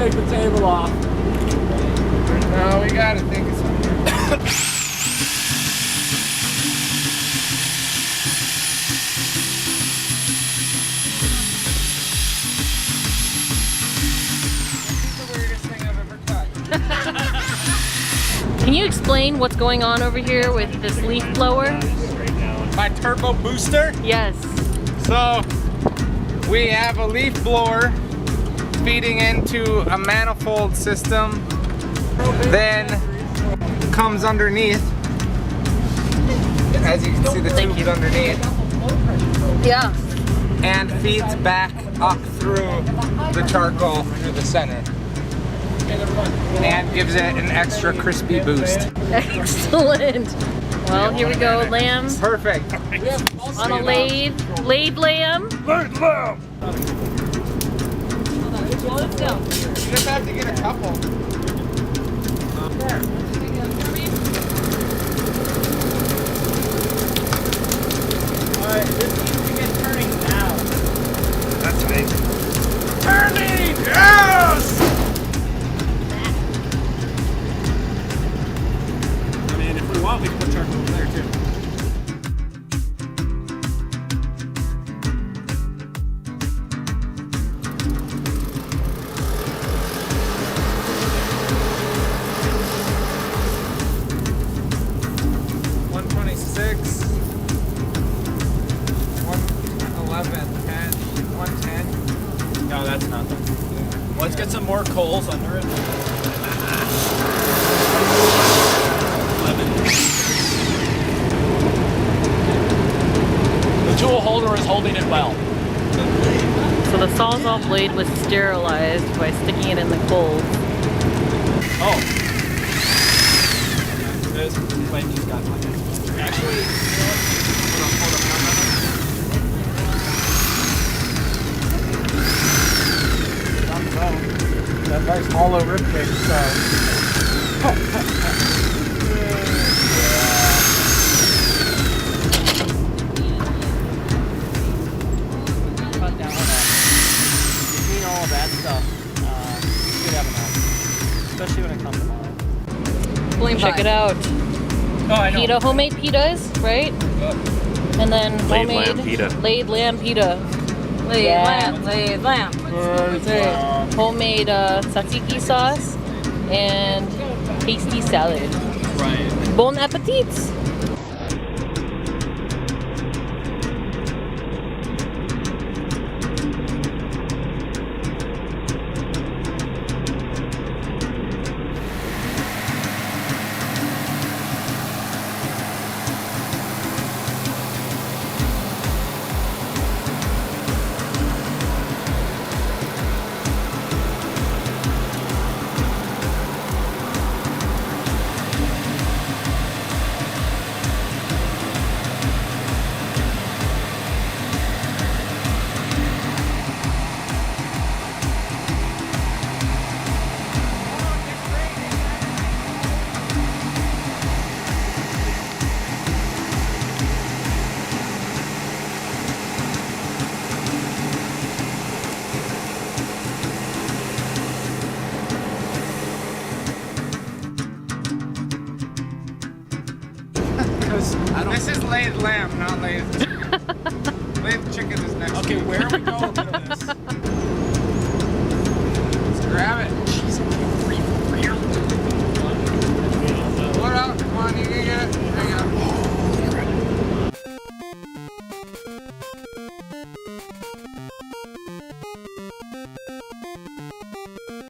take the table off. No, we gotta think of something. Can you explain what's going on over here with this leaf blower? My turbo booster? Yes. So, we have a leaf blower feeding into a manifold system, then comes underneath. As you can see, the tube's underneath. Yeah. And feeds back up through the charcoal through the center. And gives it an extra crispy boost. Excellent. Well, here we go, lambs. Perfect. On a lathe. Lathe lamb. Lathe lamb! You just have to get a couple. There. Alright, this needs to get turning now. That's me. Turning! Yes! I mean, if we want, we can put charcoal over there too. No, that's nothing. Let's get some more coals under it. 11. The tool holder is holding it well. So the Sawzall blade was sterilized by sticking it in the coals. Oh. This wait, he's got one. Actually, you know what? Hold on. That nice hollow ribcage, so. Cut that one off. Between all of that stuff, you should have enough. Especially when it comes tomorrow. Check it out. Oh, I know. Pita, homemade pitas, right? And then Lathe homemade lamb pita. Lathe lamb pita. Lathe lamb. Homemade tzatziki sauce and tasty salad. Right. Bon appetit! This is lathe lamb, not lathe. Lathe chicken is next. Okay, where are we going?